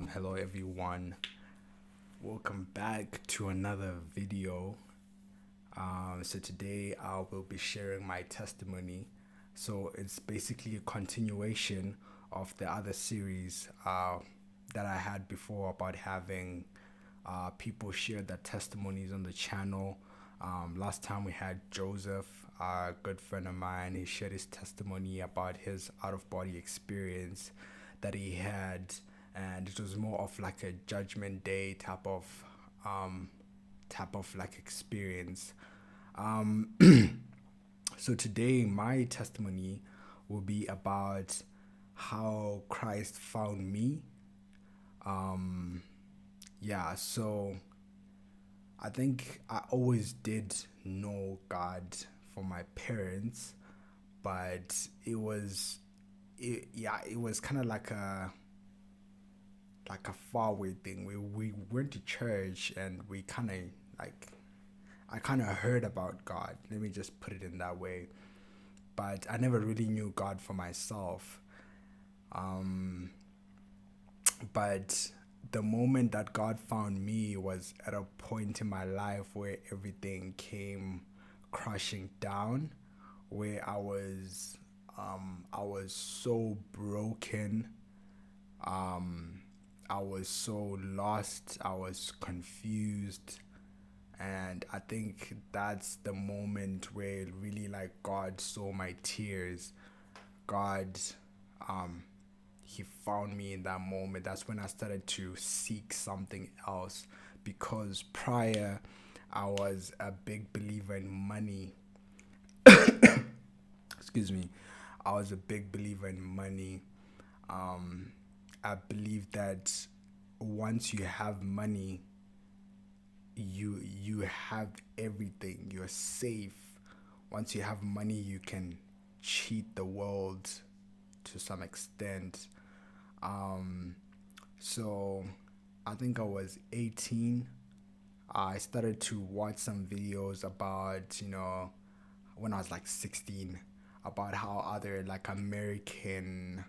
Hello everyone. Welcome back to another video. So today I will be sharing my testimony. So it's basically a continuation of the other series that I had before about having people share their testimonies on the channel. Last time we had Joseph, a good friend of mine. He shared his testimony about his out of body experience that he had, and it was more of like a judgment day type of like experience. So today my testimony will be about how Christ found me. So I think I always did know God from my parents, but it was kind of like a far away thing. We went to church and we kind of like I kind of heard about God. Let me just put it in that way. But I never really knew God for myself. But the moment that God found me was at a point in my life where everything came crashing down, where I was so broken. I was so lost. I was confused. And I think that's the moment where really like God saw my tears. God, um, He found me in that moment. That's when I started to seek something else, because prior I was a big believer in money. Excuse me. I was a big believer in money. Um, I believe that once you have money, you have everything. You're safe. Once you have money, you can cheat the world to some extent. Um, so I think I was 18. I started to watch some videos about, when I was like 16, about how other like American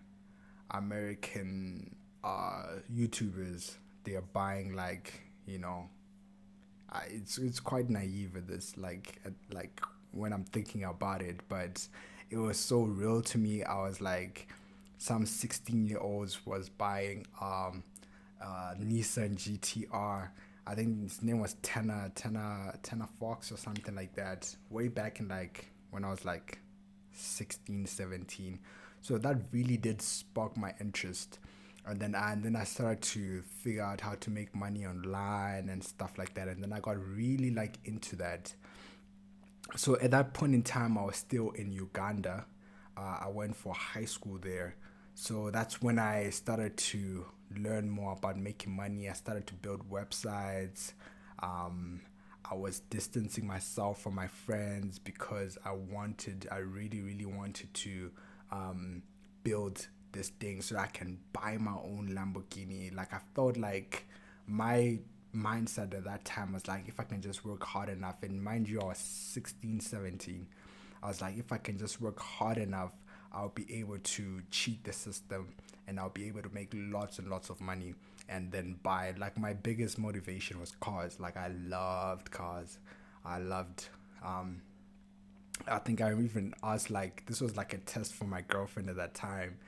YouTubers, they are buying like, it's quite naive at this like when I'm thinking about it, but it was so real to me. I was like, some 16-year-olds was buying Nissan GTR. I think his name was Tenna Fox or something like that, way back in like when I was like 16, 17. So that really did spark my interest. And then I started to figure out how to make money online and stuff like that. And then I got really like into that. So at that point in time, I was still in Uganda. I went for high school there. So that's when I started to learn more about making money. I started to build websites. Um, I was distancing myself from my friends because I really, really wanted to um, build this thing so I can buy my own Lamborghini. Like I felt like my mindset at that time was like, if I can just work hard enough, and mind you, I was 16, 17. I was like, if I can just work hard enough, I'll be able to cheat the system and I'll be able to make lots and lots of money and then buy. Like my biggest motivation was cars. Like I loved cars. I loved I think I even asked, like, this was like a test for my girlfriend at that time.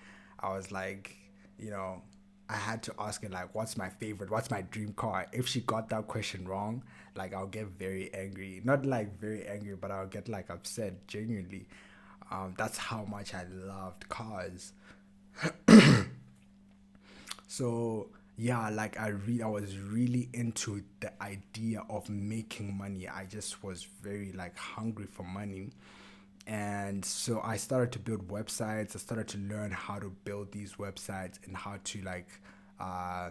I was like, you know, I had to ask her like, what's my favorite, what's my dream car? If she got that question wrong, like I'll get very angry. Not like very angry, but I'll get like upset genuinely. That's how much I loved cars. So yeah, like I was really into the idea of making money. I just was very like hungry for money. And so I started to build websites. I started to learn how to build these websites and how to like uh,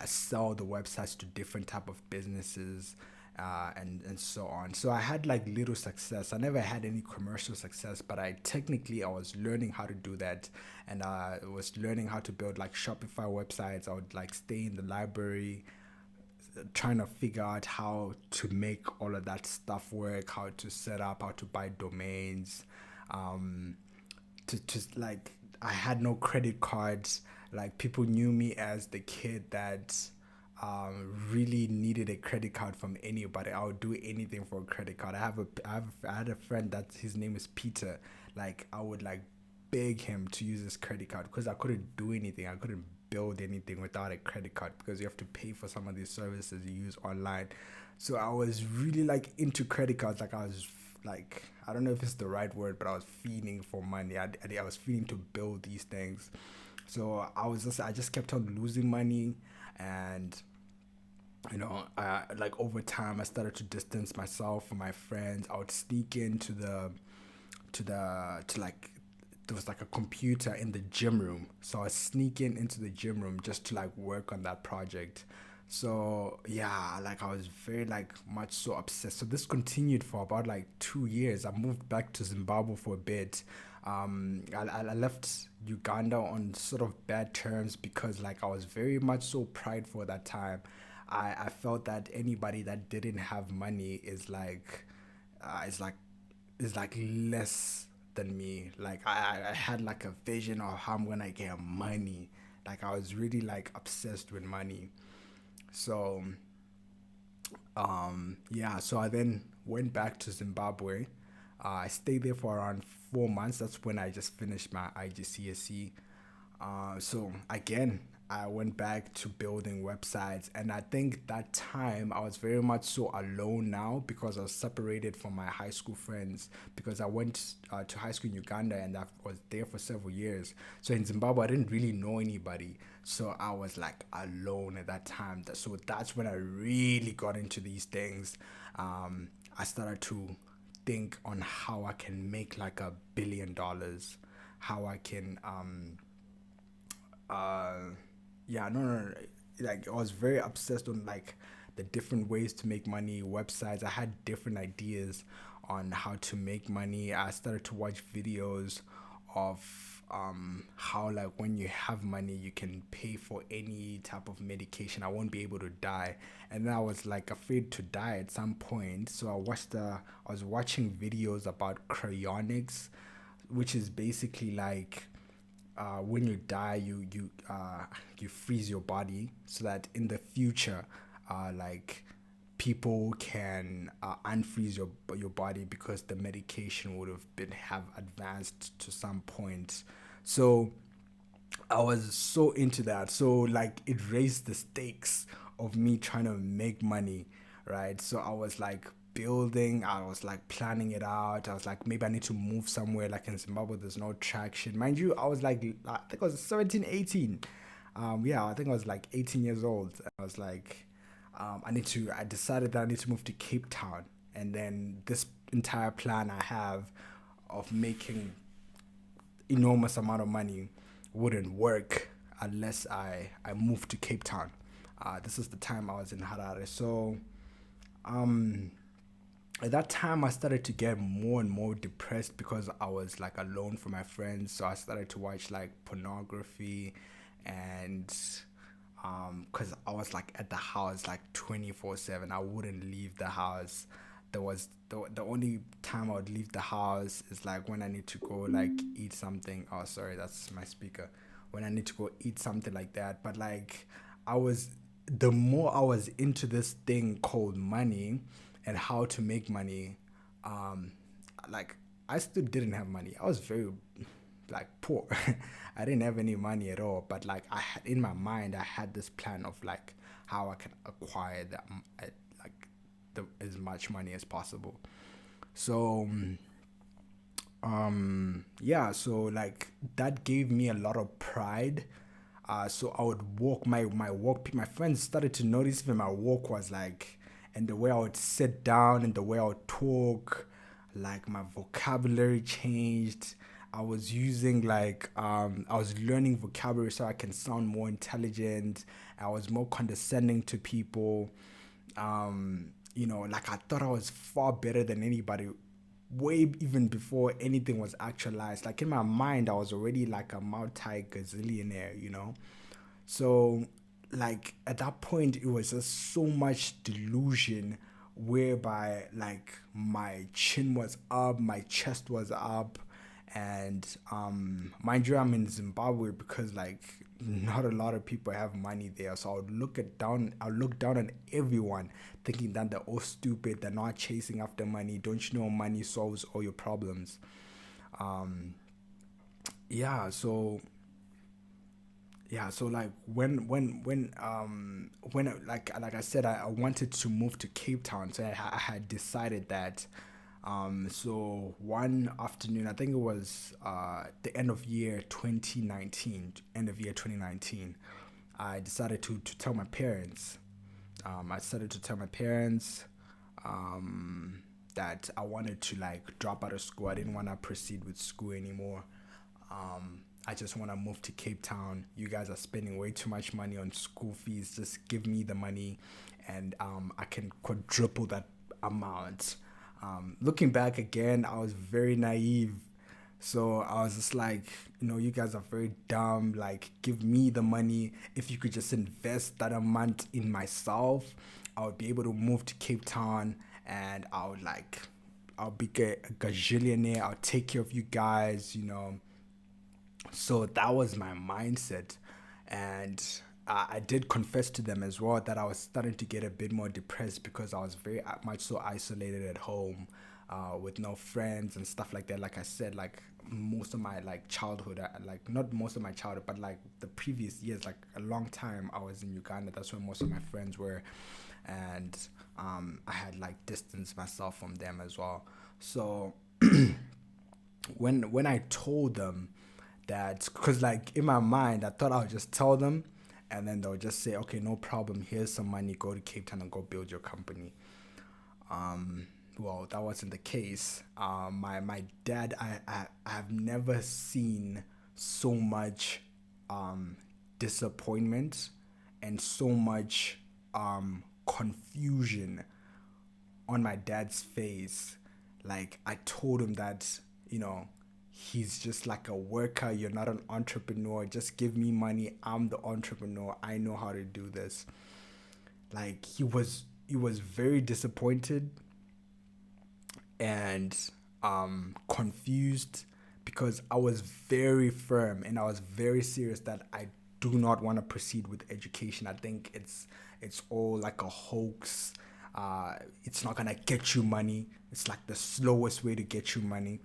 sell the websites to different type of businesses, and so on. So I had like little success. I never had any commercial success, but I was learning how to do that, and I was learning how to build like Shopify websites. I would like stay in the library trying to figure out how to make all of that stuff work, how to set up, how to buy domains, um, to like I had no credit cards. Like people knew me as the kid that really needed a credit card from anybody. I would do anything for a credit card. I had a friend that his name is Peter. Like I would like beg him to use his credit card because I couldn't do anything. I couldn't build anything without a credit card because you have to pay for some of these services you use online. So I was really like into credit cards. Like I was like, I don't know if it's the right word, but I was feeding for money. I was feeding to build these things. So I just kept on losing money, and like over time I started to distance myself from my friends. I would sneak into to like there was like a computer in the gym room, so I was sneaking into the gym room just to like work on that project. So yeah, like I was very like much so obsessed. So this continued for about like 2 years. I moved back to Zimbabwe for a bit. I left Uganda on sort of bad terms because like I was very much so prideful at that time. I felt that anybody that didn't have money is like is like less than me. Like I had like a vision of how I'm gonna get money. Like I was really like obsessed with money. So yeah, so I then went back to Zimbabwe. I stayed there for around 4 months. That's when I just finished my IGCSE. So again, I went back to building websites, and I think that time I was very much so alone now because I was separated from my high school friends because I went to high school in Uganda and I was there for several years. So in Zimbabwe, I didn't really know anybody, so I was like alone at that time. So that's when I really got into these things. I started to think on how I can make like $1 billion, how I can uh yeah, no, like I was very obsessed on like the different ways to make money, websites. I had different ideas on how to make money. I started to watch videos of how like when you have money you can pay for any type of medication. I won't be able to die, and then I was like afraid to die at some point, so I was watching videos about cryonics, which is basically like when you die, you freeze your body so that in the future, like people can unfreeze your body because the medication would have been have advanced to some point. So I was so into that. So like it raised the stakes of me trying to make money, right? So I was like building, I was like planning it out. I was like, maybe I need to move somewhere like in Zimbabwe, there's no traction. Mind you, I think I was 17, 18. Yeah, I think I was like 18 years old. I was like, I decided that I need to move to Cape Town. And then this entire plan I have of making enormous amount of money wouldn't work unless I moved to Cape Town. This is the time I was in Harare. So um, at that time, I started to get more and more depressed because I was like alone from my friends. So I started to watch like pornography, and because I was like at the house like 24/7. I wouldn't leave the house. The only time I would leave the house is like when I need to go like eat something. Oh, sorry, that's my speaker. When I need to go eat something like that. But like I was, the more I was into this thing called money and how to make money, um, like I still didn't have money. I was very like poor. I didn't have any money at all. But like I had in my mind, I had this plan of like how I can acquire like as much money as possible. So yeah, so like that gave me a lot of pride. So I would walk my walk. My friends started to notice when my walk was like, and the way I would sit down and the way I would talk, like my vocabulary changed. I was learning vocabulary so I can sound more intelligent. I was more condescending to people. Like I thought I was far better than anybody, way even before anything was actualized. Like in my mind, I was already like a multi gazillionaire. So, like at that point, it was just so much delusion, whereby like my chin was up, my chest was up, And mind you, I'm in Zimbabwe because like not a lot of people have money there. So I'll look down on everyone, thinking that they're all stupid, they're not chasing after money. Don't you know money solves all your problems? Um, yeah, so like when like I said, I wanted to move to Cape Town, so I had decided that. So one afternoon, I think it was the end of year 2019, I decided to tell my parents. I started to tell my parents that I wanted to like drop out of school. I didn't want to proceed with school anymore. I just want to move to Cape Town. You guys are spending way too much money on school fees. Just give me the money, and I can quadruple that amount. Looking back again, I was very naive. So I was just like, you guys are very dumb. Like, give me the money. If you could just invest that amount in myself, I would be able to move to Cape Town, and I'll be a gazillionaire. I'll take care of you guys. So that was my mindset. And I did confess to them as well that I was starting to get a bit more depressed because I was very much so isolated at home, with no friends and stuff like that. Like I said, like most of my like childhood, like not most of my childhood, but like the previous years, like a long time I was in Uganda. That's where most of my friends were. And I had like distanced myself from them as well. So when I told them that, because like in my mind I thought I would just tell them, and then they'll just say, okay, no problem, here's some money, go to Cape Town and go build your company. Well, that wasn't the case. My dad, I have never seen so much disappointment and so much confusion on my dad's face. Like I told him that, you know, he's just like a worker. You're not an entrepreneur. Just give me money. I'm the entrepreneur. I know how to do this. Like he was very disappointed and confused because I was very firm and I was very serious that I do not want to proceed with education. I think it's all like a hoax. It's not gonna get you money. It's like the slowest way to get you money.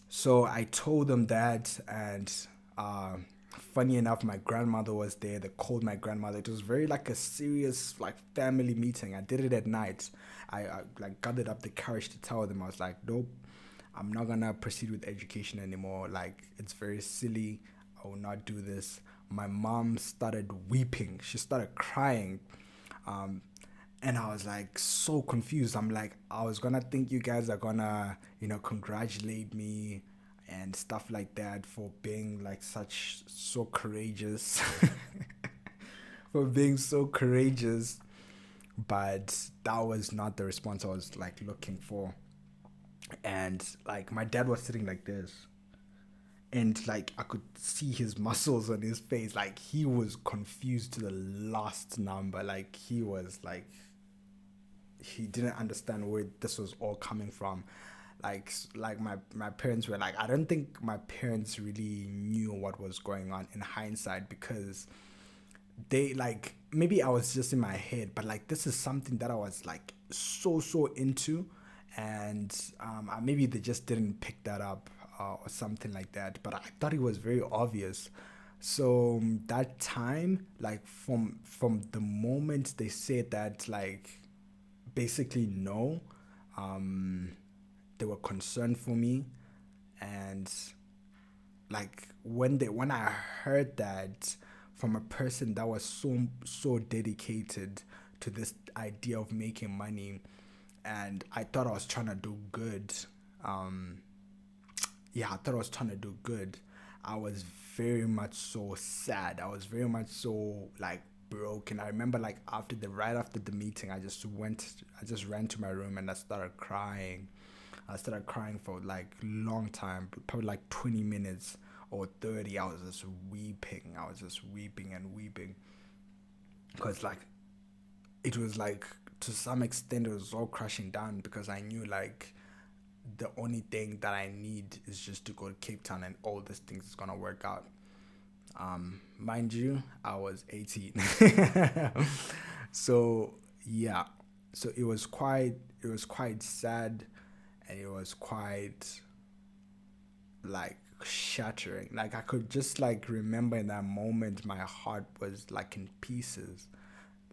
So I told them that, and uh, funny enough, my grandmother was there. They called my grandmother. It was very like a serious like family meeting. I did it at night. I like gathered up the courage to tell them. I was like, nope, I'm not gonna proceed with education anymore. Like it's very silly. I will not do this. My mom started weeping. She started crying. Um, and I was like so confused. I'm like, I was gonna think you guys are gonna, congratulate me and stuff like that for being like so courageous, for being so courageous. But that was not the response I was like looking for. And like my dad was sitting like this, and like I could see his muscles on his face. Like he was confused to the last number. Like he was like he didn't understand where this was all coming from. Like my parents were like, I don't think my parents really knew what was going on in hindsight, because they like, maybe I was just in my head, but like this is something that I was like so into. And maybe they just didn't pick that up, or something like that, but I thought it was very obvious. So that time, like from the moment they said that, like basically no, um they were concerned for me. And like when I heard that from a person that was so dedicated to this idea of making money, and I thought I was trying to do good. um yeah, I thought I was trying to do good. I was very much so sad. I was very much so like broken. I remember like right after the meeting, I just ran to my room and I started crying. I started crying for like long time, probably like 20 minutes or 30. I was just weeping. I was just weeping and weeping because like it was like, to some extent, it was all crashing down, because I knew like the only thing that I need is just to go to Cape Town and all these things is gonna work out. Mind you, I was 18. So yeah, so it was quite sad, and it was quite like shattering. Like I could just like remember in that moment my heart was like in pieces.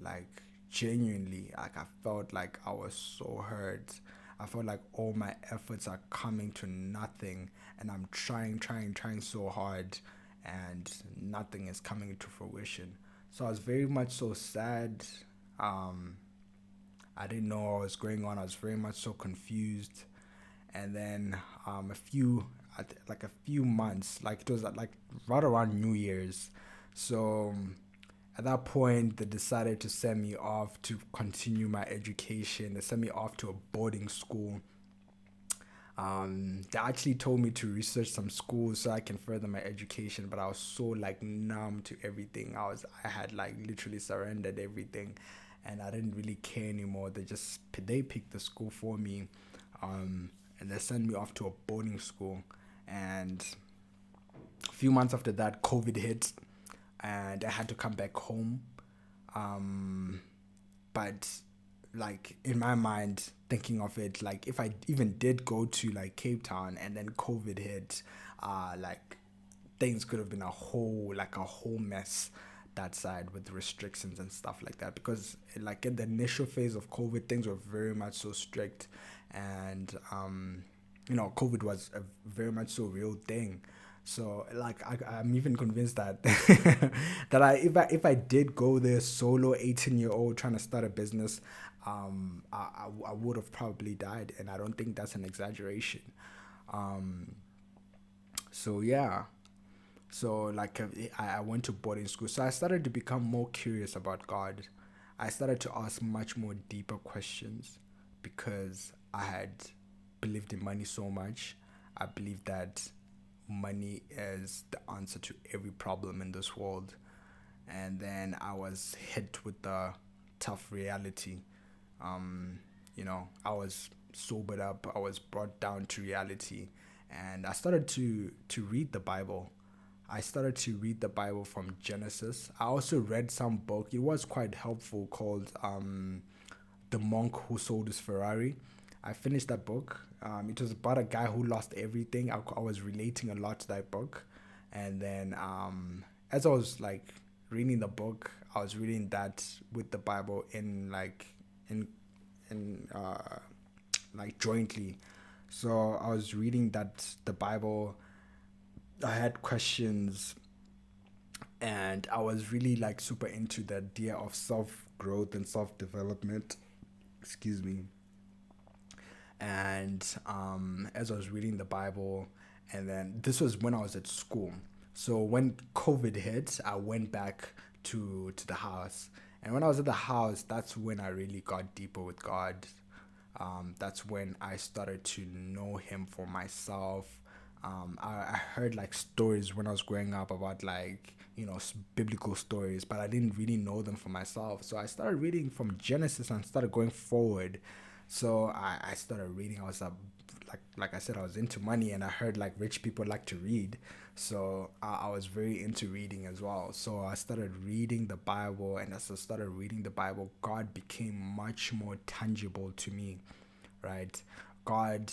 Like genuinely, like I felt like I was so hurt. I felt like all my efforts are coming to nothing, and I'm trying so hard, and nothing is coming to fruition. So I was very much so sad. Um, I didn't know what was going on. I was very much so confused. And then like a few months, like it was like right around New Year's. So at that point, they decided to send me off to continue my education. They sent me off to a boarding school. They actually told me to research some schools so I can further my education, but I was so like numb to everything. I had like literally surrendered everything, and I didn't really care anymore. They picked the school for me, and they sent me off to a boarding school. And a few months after that, COVID hit, and I had to come back home. Um, but like in my mind, thinking of it, like if I even did go to like Cape Town and then COVID hit, like things could have been a whole mess that side with restrictions and stuff like that, because like in the initial phase of COVID, things were very much so strict. And COVID was a very much so real thing. So like I'm even convinced that that if I did go there solo, 18-year-old trying to start a business, I would have probably died, and I don't think that's an exaggeration. um so yeah, so like I went to boarding school, so I started to become more curious about God. I started to ask much more deeper questions, because I had believed in money so much. I believed that money is the answer to every problem in this world. And then I was hit with the tough reality. I was sobered up. I was brought down to reality, and I started to read the Bible. I started to read the Bible from Genesis. I also read some book. It was quite helpful, called "The Monk Who Sold His Ferrari." I finished that book. It was about a guy who lost everything. I was relating a lot to that book, and then as I was like reading the book, I was reading that with the Bible in in like jointly. So I was reading that the Bible. I had questions, and I was really like super into the idea of self growth and self development. Excuse me. And as I was reading the Bible, and then this was when I was at school. So when COVID hit, I went back to the house, and when I was at the house, that's when I really got deeper with God. That's when I started to know Him for myself. I heard like stories when I was growing up about like biblical stories, but I didn't really know them for myself. So I started reading from Genesis and started going forward. So I started reading. I was like I said, I was into money, and I heard like rich people like to read. So I was very into reading as well. So I started reading the Bible, and as I started reading the Bible, God became much more tangible to me, right? God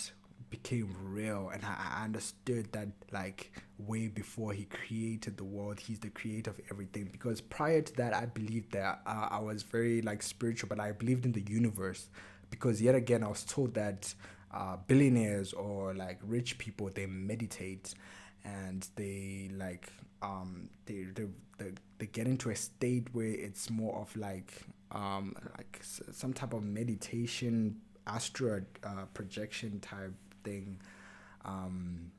became real, and I understood that like way before He created the world, He's the creator of everything. Because prior to that, I believed that I was very like spiritual, but I believed in the universe, because yet again I was told that billionaires or like rich people, they meditate, and they like they get into a state where it's more of like some type of meditation, astral projection type thing. um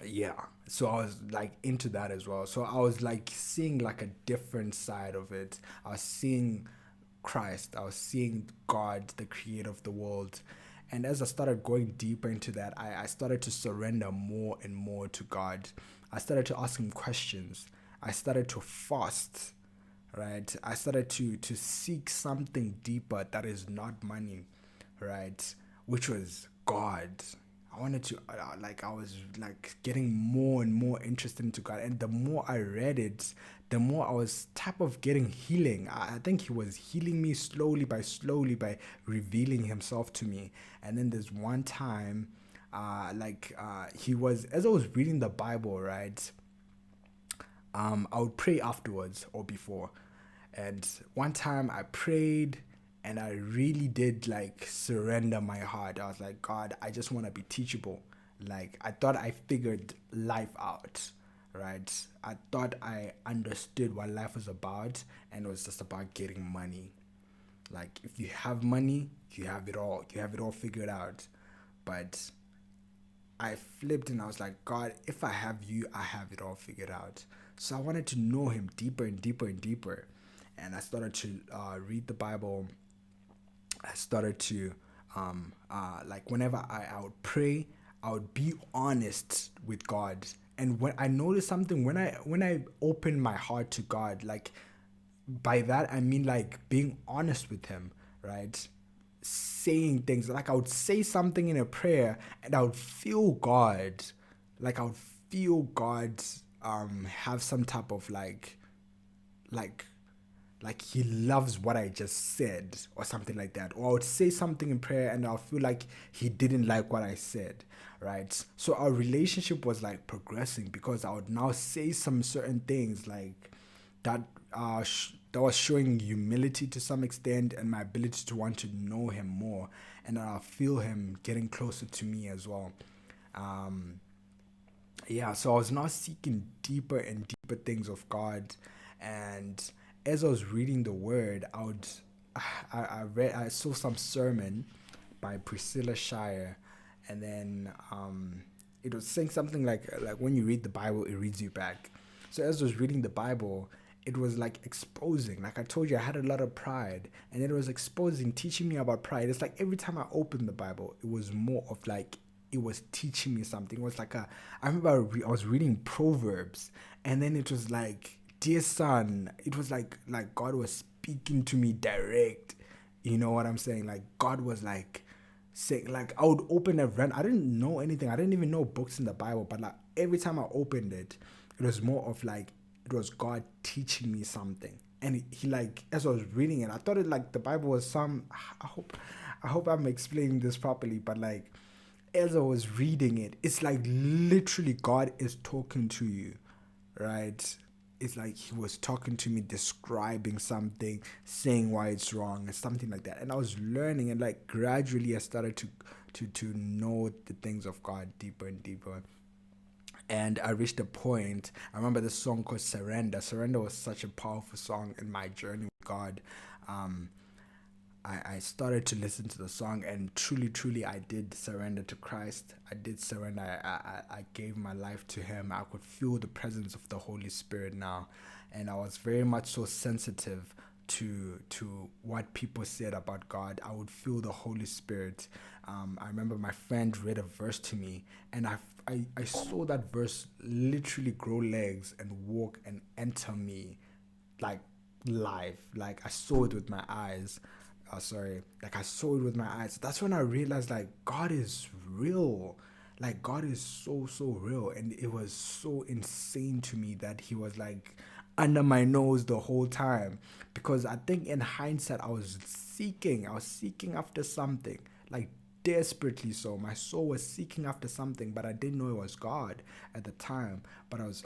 yeah, so I was like into that as well. So I was like seeing like a different side of it. I was seeing Christ, I was seeing God, the creator of the world. And as I started going deeper into that, I started to surrender more and more to God. I started to ask Him questions. I started to fast, right? I started to seek something deeper that is not money, right? Which was God. I I wanted to like I was like getting more and more interested into God, and the more I read it, the more I was type of getting healing. I think He was healing me slowly by revealing Himself to me. And then there's one time, He was, as I was reading the Bible, right? I would pray afterwards or before. And one time I prayed and I really did like surrender my heart. I was like, God, I just want to be teachable. Like, I thought I figured life out, right? I thought I understood what life was about, and it was just about getting money. Like, if you have money, you have it all. You have it all figured out. But I flipped and I was like, God, if I have you, I have it all figured out. So I wanted to know Him deeper and deeper and deeper. And I started to read the Bible. I started to, like, whenever I would pray, I would be honest with God. And when I noticed something, when I opened my heart to God, like, by that I mean like being honest with Him, right? Saying things like I would say something in a prayer and I would feel God, like I would feel God have some type of like like He loves what I just said or something like that. Or I would say something in prayer and I'll feel like He didn't like what I said, right? So our relationship was like progressing because I would now say some certain things like that that was showing humility to some extent and my ability to want to know Him more, and I feel Him getting closer to me as well. Um, yeah, so I was now seeking deeper and deeper things of God, and as I was reading the Word, I saw some sermon by Priscilla Shire, and then it was saying something like when you read the Bible, it reads you back. So as I was reading the Bible, it was like exposing. Like I told you, I had a lot of pride, and it was exposing, teaching me about pride. It's like every time I opened the Bible, it was more of like it was teaching me something. It was like I remember I was reading Proverbs, and then it was like, dear son, it was like God was speaking to me direct. You know what I'm saying? Like God was like saying, like I would open a run. I didn't know anything. I didn't even know books in the Bible, but like every time I opened it, it was more of like it was God teaching me something. And he like as I was reading it, I thought it like the Bible was some. I hope I'm explaining this properly, but like as I was reading it, it's like literally God is talking to you, right? It's like He was talking to me, describing something, saying why it's wrong, and something like that. And I was learning, and like gradually, I started to know the things of God deeper and deeper. And I reached a point. I remember this song called Surrender. Surrender was such a powerful song in my journey with God. Um, I started to listen to the song, and truly I did surrender to Christ. I did surrender. I gave my life to Him. I could feel the presence of the Holy Spirit now, and I was very much so sensitive to what people said about God. I would feel the Holy Spirit. I remember my friend read a verse to me, and I saw that verse literally grow legs and walk and enter me like live. Like I saw it with my eyes. Sorry, like I saw it with my eyes. That's when I realized like God is real. Like God is so real, and it was so insane to me that He was like under my nose the whole time. Because I think in hindsight, I was seeking after something, like desperately so. My soul was seeking after something, but I didn't know it was God at the time. But I was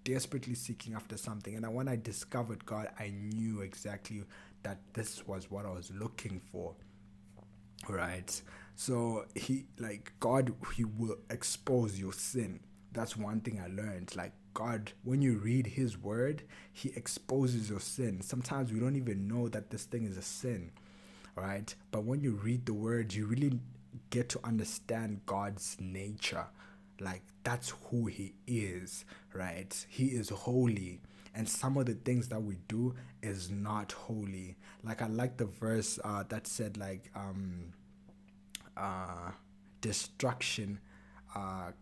desperately seeking after something. And when I discovered God, I knew exactly that this was what I was looking for. Right. So God, He will expose your sin. That's one thing I learned. Like God, when you read His word, He exposes your sin. Sometimes we don't even know that this thing is a sin, right? But when you read the word, you really get to understand God's nature. Like that's who He is, right? He is holy. And some of the things that we do is not holy. Like I like the verse that said uh, destruction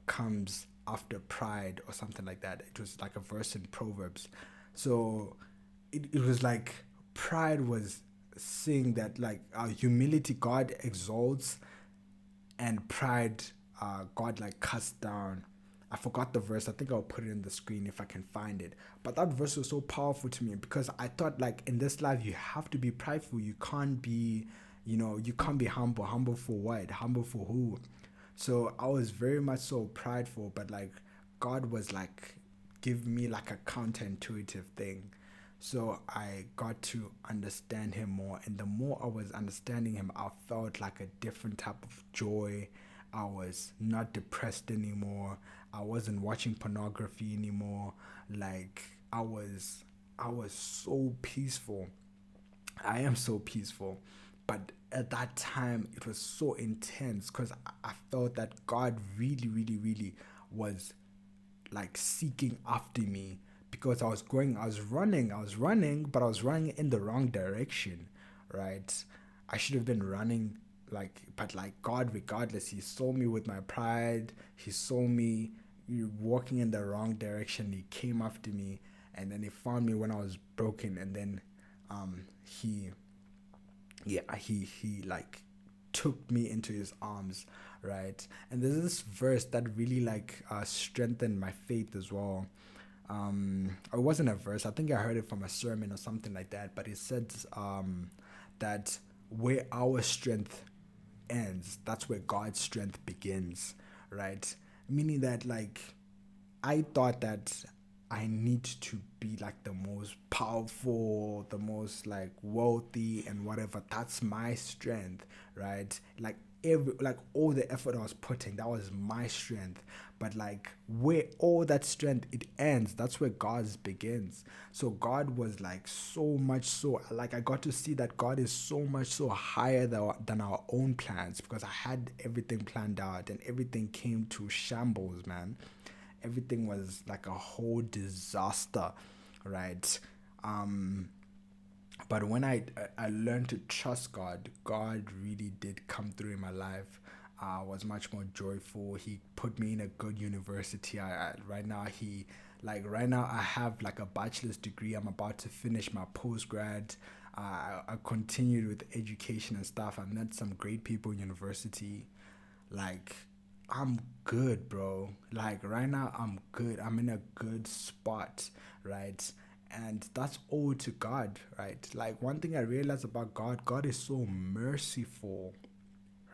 comes after pride or something like that. It was like a verse in Proverbs. So it was like pride was saying that like humility God exalts, and pride God like cuts down. I forgot the verse. I think I'll put it in the screen if I can find it. But that verse was so powerful to me because I thought like in this life you have to be prideful. You can't be, you can't be humble. Humble for what? Humble for who? So I was very much so prideful, but like God was like giving me like a counterintuitive thing. So I got to understand him more, and the more I was understanding him, I felt like a different type of joy. I was not depressed anymore. I wasn't watching pornography anymore. Like I was so peaceful. I am so peaceful. But at that time, it was so intense because I felt that God really, really, really was like seeking after me because I was running, but I was running in the wrong direction, right? I should have been running but like God, regardless, He saw me with my pride. He saw me walking in the wrong direction. He came after me, and then He found me when I was broken, and then He he like took me into his arms, right? And there's this verse that really like strengthened my faith as well. It wasn't a verse, I think I heard it from a sermon or something like that, but it said that where our strength ends, that's where God's strength begins, right? Meaning that like I thought that I need to be like the most powerful, the most like wealthy and whatever. That's my strength, right? Like all the effort I was putting, that was my strength. But like where all that strength it ends, that's where God's begins. So God was like so much so like I got to see that God is so much so higher than our own plans because I had everything planned out and everything came to shambles, man. Everything was like a whole disaster, right? Um, but when I learned to trust God, God really did come through in my life. I was much more joyful. He put me in a good university. Right now right now I have like a bachelor's degree. I'm about to finish my post grad. I continued with education and stuff. I met some great people in university. Like I'm good, bro. Like right now I'm good. I'm in a good spot, right? And that's all to God, right? Like one thing I realized about God, God is so merciful,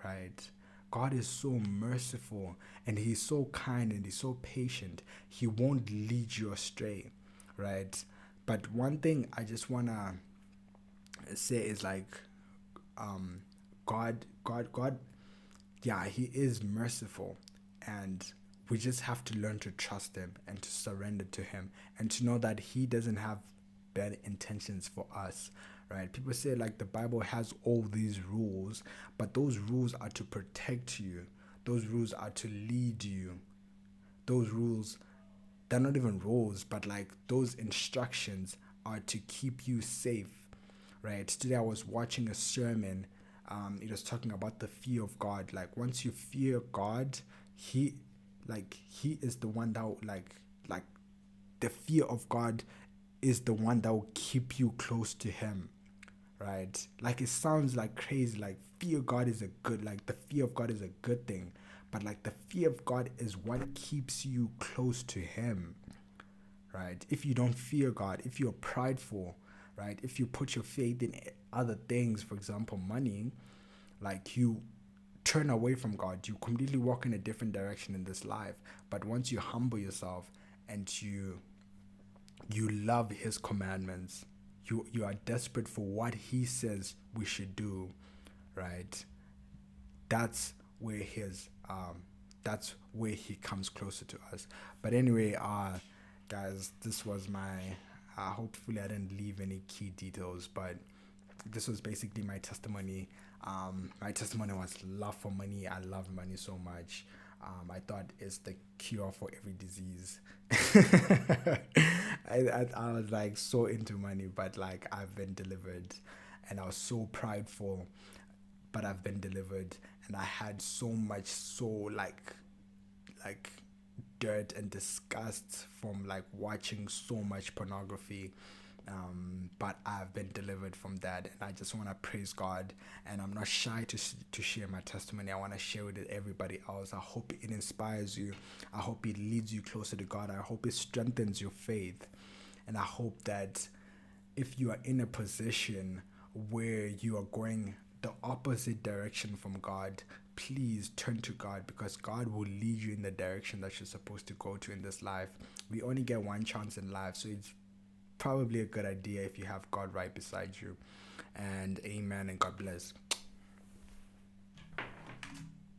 right? God is so merciful and He's so kind and He's so patient. He won't lead you astray, right? But one thing I just wanna say is like um God, yeah, He is merciful, and we just have to learn to trust Him and to surrender to Him and to know that He doesn't have bad intentions for us, right? People say like the Bible has all these rules, but those rules are to protect you, those rules are to lead you, those rules, they're not even rules, but like those instructions are to keep you safe, right? Today I was watching a sermon. It was talking about the fear of God. Like once you fear God, He, He is the one that like the fear of God is the one that will keep you close to Him, right? Like it sounds like crazy. Like fear God is a good, like the fear of God is a good thing, but like the fear of God is what keeps you close to Him, right? If you don't fear God, if you're prideful, right? If you put your faith in other things, for example, money, like you turn away from God, you completely walk in a different direction in this life. But once you humble yourself and you love His commandments, you are desperate for what He says we should do, right? That's where his that's where He comes closer to us. But anyway, guys, this was my hopefully I didn't leave any key details, but this was basically my testimony. My testimony was love for money. I love money so much. I thought it's the cure for every disease. I was like so into money, but like I've been delivered, and I was so prideful, but I've been delivered, and I had so much so like dirt and disgust from like watching so much pornography, but I've been delivered from that, and I just want to praise God. And I'm not shy to share my testimony. I want to share it with everybody else. I hope it inspires you. I hope it leads you closer to God. I hope it strengthens your faith, and I hope that if you are in a position where you are going the opposite direction from God, please turn to God, because God will lead you in the direction that you're supposed to go to in this life. We only get one chance in life, so it's probably a good idea if you have God right beside you. And amen, and God bless.